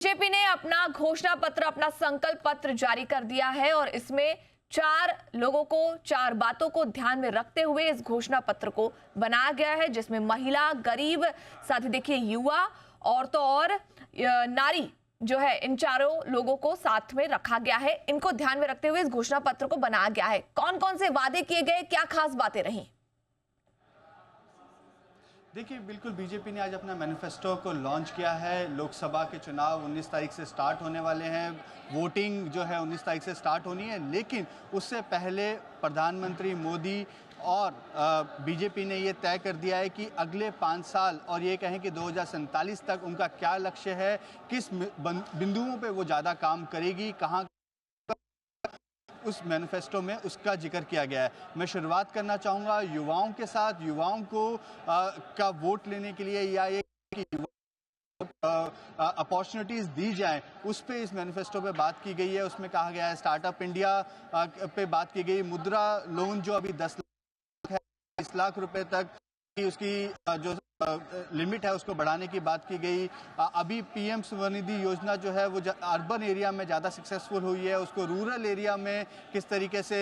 BJP ने अपना घोषणा पत्र, अपना संकल्प पत्र जारी कर दिया है और इसमें 4 बातों को ध्यान में रखते हुए इस घोषणा पत्र को बनाया गया है, जिसमें महिला, गरीब, साथ ही देखिए युवा, औरतों और नारी जो है, इन चारों लोगों को साथ में रखा गया है। इनको ध्यान में रखते हुए इस घोषणा पत्र को बनाया गया है। कौन कौन से वादे किए गए, क्या खास बातें रही? देखिए, बिल्कुल बीजेपी ने आज अपना मैनिफेस्टो को लॉन्च किया है। लोकसभा के चुनाव 19 तारीख से स्टार्ट होने वाले हैं। वोटिंग जो है 19 तारीख से स्टार्ट होनी है, लेकिन उससे पहले प्रधानमंत्री मोदी और बीजेपी ने ये तय कर दिया है कि अगले 5 साल और ये कहें कि 2047 तक उनका क्या लक्ष्य है, किस बिंदुओं पे वो ज़्यादा काम करेगी, कहाँ उस मैनिफेस्टो में उसका जिक्र किया गया है। मैं शुरुआत करना चाहूँगा युवाओं के साथ। युवाओं को का वोट लेने के लिए या ये कि अपॉर्चुनिटीज़ दी जाएं, उस पे इस मैनिफेस्टो पे बात की गई है। उसमें कहा गया है स्टार्टअप इंडिया पे बात की गई। मुद्रा लोन जो अभी 10 लाख है, 20 लाख रुपए तक की उसकी जो लिमिट है उसको बढ़ाने की बात की गई। अभी पीएम स्वनिधि योजना जो है वो अर्बन एरिया में ज़्यादा सक्सेसफुल हुई है, उसको रूरल एरिया में किस तरीके से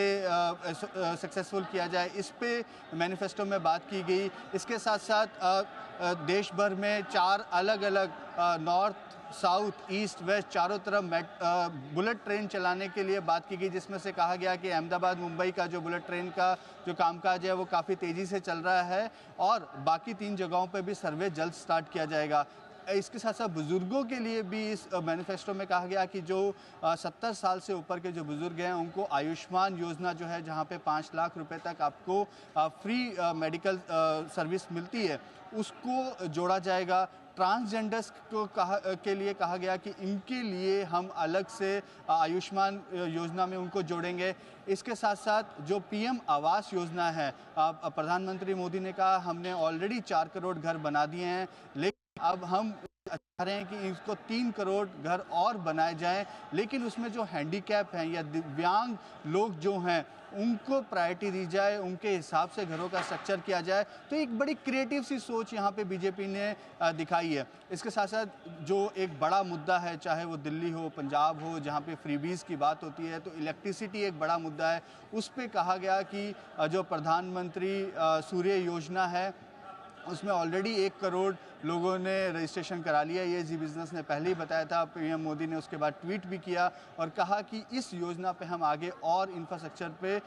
सक्सेसफुल किया जाए, इस पे मैनिफेस्टो में बात की गई। इसके साथ साथ देश भर में 4 अलग अलग नॉर्थ, साउथ, ईस्ट, वेस्ट चारों तरफ बुलेट ट्रेन चलाने के लिए बात की गई, जिसमें से कहा गया कि अहमदाबाद मुंबई का जो बुलेट ट्रेन का जो कामकाज है वो काफ़ी तेज़ी से चल रहा है और बाकी 3 जगहों पे भी सर्वे जल्द स्टार्ट किया जाएगा। इसके साथ साथ बुज़ुर्गों के लिए भी इस मैनिफेस्टो में कहा गया कि जो 70 साल से ऊपर के जो बुज़ुर्ग हैं उनको आयुष्मान योजना जो है, जहां पे 5 लाख रुपए तक आपको फ्री मेडिकल सर्विस मिलती है, उसको जोड़ा जाएगा। ट्रांसजेंडर्स को के लिए कहा गया कि इनके लिए हम अलग से आयुष्मान योजना में उनको जोड़ेंगे। इसके साथ साथ जो पीएम आवास योजना है, प्रधानमंत्री मोदी ने कहा हमने ऑलरेडी 4 करोड़ घर बना दिए हैं, लेकिन अब हम चाह रहे हैं कि इसको 3 करोड़ घर और बनाए जाएं, लेकिन उसमें जो हैंडीकैप हैं या दिव्यांग लोग जो हैं उनको प्रायोरिटी दी जाए, उनके हिसाब से घरों का स्ट्रक्चर किया जाए। तो एक बड़ी क्रिएटिव सी सोच यहाँ पे बीजेपी ने दिखाई है। इसके साथ साथ जो एक बड़ा मुद्दा है, चाहे वो दिल्ली हो, पंजाब हो, जहाँ पे फ्रीबीज की बात होती है, तो इलेक्ट्रिसिटी एक बड़ा मुद्दा है। उस पर कहा गया कि जो प्रधानमंत्री सूर्य योजना है उसमें ऑलरेडी 1 करोड़ लोगों ने रजिस्ट्रेशन करा लिया। ये जी बिज़नेस ने पहले ही बताया था। पीएम मोदी ने उसके बाद ट्वीट भी किया और कहा कि इस योजना पे हम आगे और इंफ्रास्ट्रक्चर पे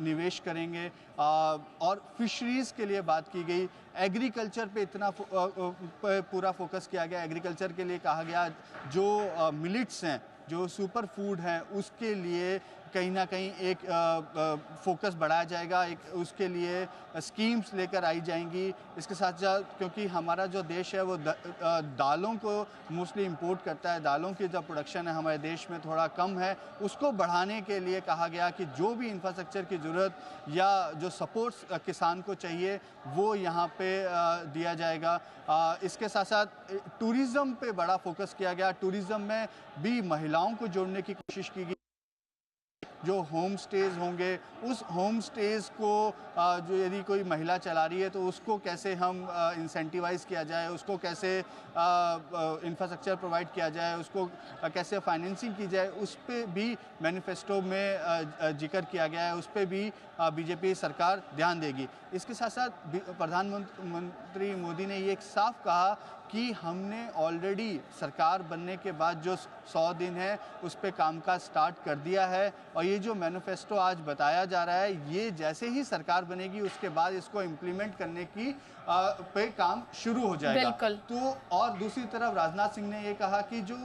निवेश करेंगे। और फिशरीज़ के लिए बात की गई। एग्रीकल्चर पे इतना पूरा फोकस किया गया। एग्रीकल्चर के लिए कहा गया जो मिलिट्स हैं, जो सुपर फूड हैं, उसके लिए कहीं ना कहीं एक फोकस बढ़ाया जाएगा, एक उसके लिए स्कीम्स लेकर आई जाएंगी। इसके साथ साथ क्योंकि हमारा जो देश है वो दालों को मोस्टली इंपोर्ट करता है, दालों की जो प्रोडक्शन है हमारे देश में थोड़ा कम है, उसको बढ़ाने के लिए कहा गया कि जो भी इंफ्रास्ट्रक्चर की ज़रूरत या जो सपोर्ट्स किसान को चाहिए वो यहाँ पे दिया जाएगा। इसके साथ साथ टूरिज़्म पे बड़ा फोकस किया गया। टूरिज़्म में भी महिलाओं को जोड़ने की कोशिश की गई। जो होम स्टेज होंगे, उस होम स्टेज को जो यदि कोई महिला चला रही है तो उसको कैसे हम इंसेंटिवाइज किया जाए, उसको कैसे इंफ्रास्ट्रक्चर प्रोवाइड किया जाए, उसको कैसे फाइनेंसिंग की जाए, उस पर भी मैनिफेस्टो में जिक्र किया गया है। उस पर भी बीजेपी सरकार ध्यान देगी। इसके साथ साथ प्रधानमंत्री मोदी ने ये एक साफ कहा कि हमने ऑलरेडी सरकार बनने के बाद जो 100 दिन है उस पे कामकाज स्टार्ट कर दिया है और ये जो मैनिफेस्टो आज बताया जा रहा है, ये जैसे ही सरकार बनेगी उसके बाद इसको इम्प्लीमेंट करने की पे काम शुरू हो जाएगा। तो और दूसरी तरफ राजनाथ सिंह ने ये कहा कि जो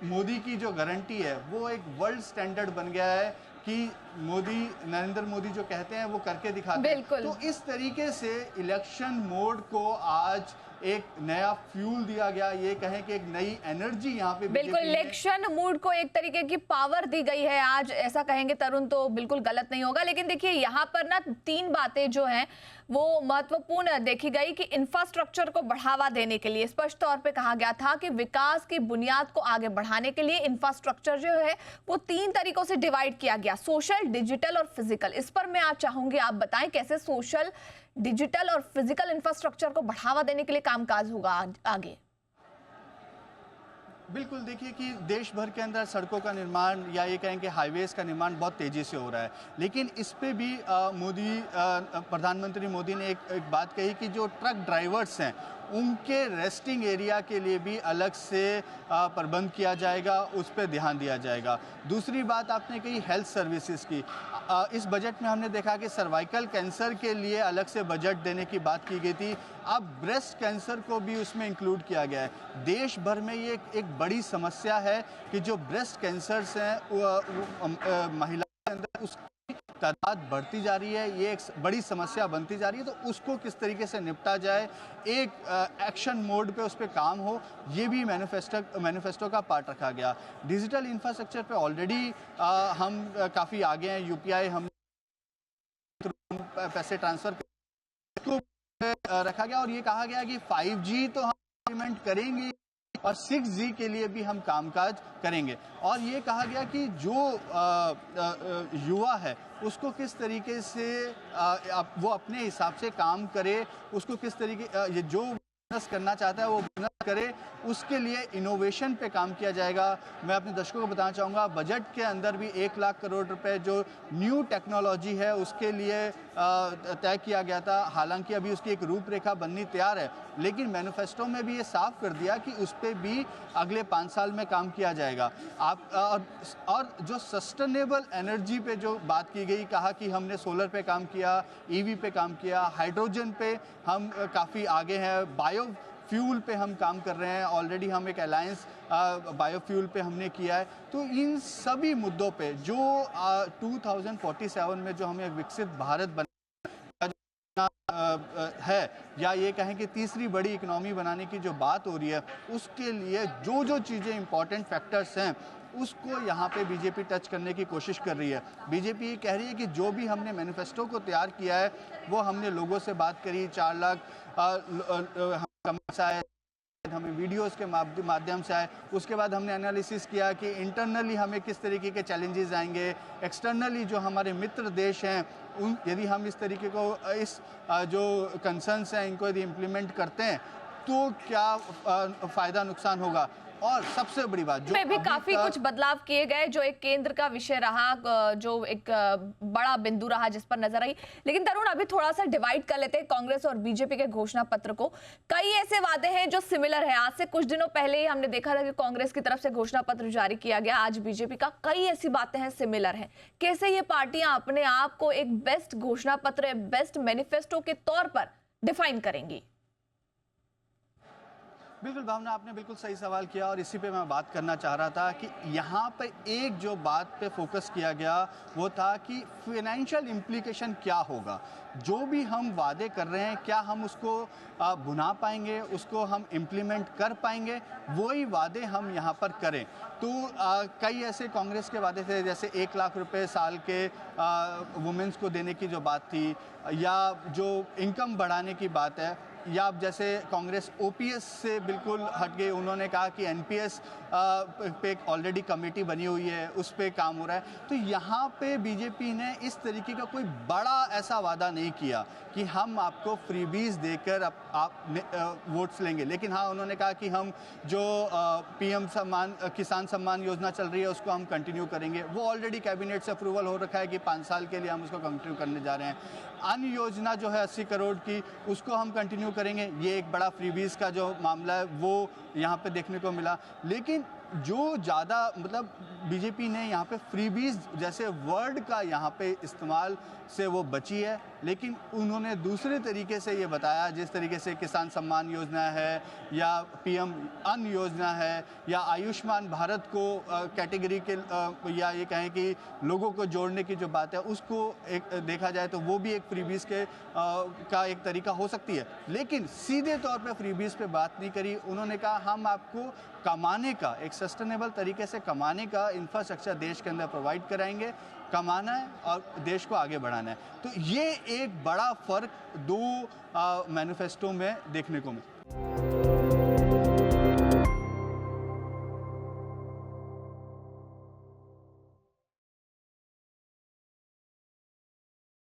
मोदी की जो गारंटी है वो एक वर्ल्ड स्टैंडर्ड बन गया है कि नरेंद्र मोदी जो कहते हैं वो करके दिखाते हैं। तो इस तरीके से इलेक्शन मोड को आज एक नया फ्यूल दिया गया, ये कहें कि एक नई एनर्जी यहाँ पे बिल्कुल इलेक्शन मूड को एक तरीके की पावर दी गई है आज, ऐसा कहेंगे तरुण तो बिल्कुल गलत नहीं होगा। लेकिन देखिए यहाँ पर ना 3 बातें जो हैं वो महत्वपूर्ण देखी गई कि इंफ्रास्ट्रक्चर को बढ़ावा देने के लिए स्पष्ट तौर पे कहा गया था कि विकास की बुनियाद को आगे बढ़ाने के लिए इंफ्रास्ट्रक्चर जो है वो 3 तरीकों से डिवाइड किया गया, सोशल, डिजिटल और फिजिकल। इस पर मैं आज चाहूंगी आप बताएं कैसे सोशल, डिजिटल और फिजिकल इंफ्रास्ट्रक्चर को बढ़ावा देने के लिए कामकाज होगा आगे। बिल्कुल, देखिए कि देश भर के अंदर सड़कों का निर्माण या ये कहें कि हाईवेज़ का निर्माण बहुत तेज़ी से हो रहा है। लेकिन इस पे भी प्रधानमंत्री मोदी ने एक बात कही कि जो ट्रक ड्राइवर्स हैं, उनके रेस्टिंग एरिया के लिए भी अलग से प्रबंध किया जाएगा, उस पे ध्यान दिया जाएगा। दूसरी बात आपने कही हेल्थ सर्विसेज़ की। इस बजट में हमने देखा कि सर्वाइकल कैंसर के लिए अलग से बजट देने की बात की गई थी। अब ब्रेस्ट कैंसर को भी उसमें इंक्लूड किया गया है। देश भर में ये एक बड़ी समस्या है कि जो ब्रेस्ट कैंसर्स हैं महिला के अंदर उसकी तादाद बढ़ती जा रही है, ये एक बड़ी समस्या बनती जा रही है। तो उसको किस तरीके से निपटा जाए, एक एक्शन मोड पे उस पर काम हो, ये भी मैनिफेस्टो का पार्ट रखा गया। डिजिटल इंफ्रास्ट्रक्चर पे ऑलरेडी हम काफ़ी आगे हैं। यूपीआई हम पैसे ट्रांसफर को रखा गया और ये कहा गया कि 5G तो हम इम्प्लीमेंट करेंगे और 6G के लिए भी हम कामकाज करेंगे। और ये कहा गया कि जो युवा है उसको किस तरीके से वो अपने हिसाब से काम करे, उसको किस तरीके ये जो बिजनेस करना चाहता है वो बिजनेस करे, उसके लिए इनोवेशन पे काम किया जाएगा। मैं अपने दर्शकों को बताना चाहूँगा, बजट के अंदर भी 1 लाख करोड़ रुपए जो न्यू टेक्नोलॉजी है उसके लिए तय किया गया था। हालांकि अभी उसकी एक रूपरेखा बननी तैयार है, लेकिन मैनिफेस्टो में भी ये साफ कर दिया कि उस पर भी अगले 5 साल में काम किया जाएगा। और जो सस्टेनेबल एनर्जी पे जो बात की गई, कहा कि हमने सोलर पे काम किया, ईवी पे काम किया, हाइड्रोजन पे हम काफ़ी आगे हैं, बायोफ्यूल पे हम काम कर रहे हैं। ऑलरेडी हम एक अलायंस बायोफ्यूल पे हमने किया है। तो इन सभी मुद्दों पे जो 2047 में जो हमें एक विकसित भारत बना है, या ये कहें कि तीसरी बड़ी इकोनॉमी बनाने की जो बात हो रही है, उसके लिए जो जो चीज़ें इंपॉर्टेंट फैक्टर्स हैं उसको यहाँ पे बीजेपी टच करने की कोशिश कर रही है। बीजेपी ये कह रही है कि जो भी हमने मैनिफेस्टो को तैयार किया है वो हमने लोगों से बात करी, 4 लाख कमेंट्स आए, हमें वीडियोस के माध्यम से आए, उसके बाद हमने एनालिसिस किया कि इंटरनली हमें किस तरीके के चैलेंजेस आएंगे, एक्सटर्नली जो हमारे मित्र देश हैं उन यदि हम इस तरीके को इस जो कंसर्न्स हैं इनको यदि इम्प्लीमेंट करते हैं तो क्या फ़ायदा नुकसान होगा। और सबसे बड़ी बात जो में भी काफी कुछ बदलाव किए गए, जो एक केंद्र का विषय रहा, जो एक बड़ा बिंदु रहा जिस पर नजर आई। लेकिन तरुण, अभी थोड़ा सा डिवाइड कर लेते हैं कांग्रेस और बीजेपी के घोषणा पत्र को। कई ऐसे वादे हैं जो सिमिलर है। आज से कुछ दिनों पहले ही हमने देखा था कि कांग्रेस की तरफ से घोषणा पत्र जारी किया गया, आज बीजेपी का। कई ऐसी बातें हैं सिमिलर है। कैसे ये पार्टियां अपने आप को एक बेस्ट घोषणा पत्र, बेस्ट मैनिफेस्टो के तौर पर डिफाइन करेंगी? बिल्कुल भावना, आपने बिल्कुल सही सवाल किया और इसी पे मैं बात करना चाह रहा था कि यहाँ पे एक जो बात पे फोकस किया गया वो था कि फाइनेंशियल इम्प्लीकेशन क्या होगा। जो भी हम वादे कर रहे हैं क्या हम उसको भुना पाएंगे, उसको हम इम्प्लीमेंट कर पाएंगे, वही वादे हम यहाँ पर करें। तो कई ऐसे कांग्रेस के वादे थे, जैसे 1 लाख रुपए साल के वुमेन्स को देने की जो बात थी, या जो इनकम बढ़ाने की बात है, या अब जैसे कांग्रेस ओपीएस से बिल्कुल हट गई। उन्होंने कहा कि एनपीएस पे ऑलरेडी कमेटी बनी हुई है, उस पे काम हो रहा है। तो यहाँ पे बीजेपी ने इस तरीके का कोई बड़ा ऐसा वादा नहीं किया कि हम आपको फ्रीबीज देकर आप वोट्स लेंगे। लेकिन हाँ, उन्होंने कहा कि हम जो पीएम किसान सम्मान योजना चल रही है उसको हम कंटिन्यू करेंगे। वो ऑलरेडी कैबिनेट से अप्रूवल हो रखा है कि 5 साल के लिए हम उसको कंटिन्यू करने जा रहे हैं। अन्य योजना जो है 80 करोड़ की, उसको हम कंटिन्यू करेंगे। ये एक बड़ा फ्रीबीज का जो मामला है वो यहाँ पे देखने को मिला। लेकिन जो ज़्यादा मतलब बीजेपी ने यहाँ पे फ्रीबीज जैसे वर्ड का यहाँ पे इस्तेमाल से वो बची है, लेकिन उन्होंने दूसरे तरीके से ये बताया, जिस तरीके से किसान सम्मान योजना है या पीएम अन्न योजना है या आयुष्मान भारत को कैटेगरी के या ये कहें कि लोगों को जोड़ने की जो बात है उसको एक देखा जाए तो वो भी एक फ्रीबीज के का एक तरीका हो सकती है। लेकिन सीधे तौर पे फ्रीबीज पे बात नहीं करी। उन्होंने कहा हम आपको कमाने का, एक सस्टेनेबल तरीके से कमाने का इंफ्रास्ट्रक्चर देश के अंदर प्रोवाइड कराएंगे। कमाना है और देश को आगे बढ़ाना है। तो ये एक बड़ा फर्क दो मैनिफेस्टो में देखने को मिला।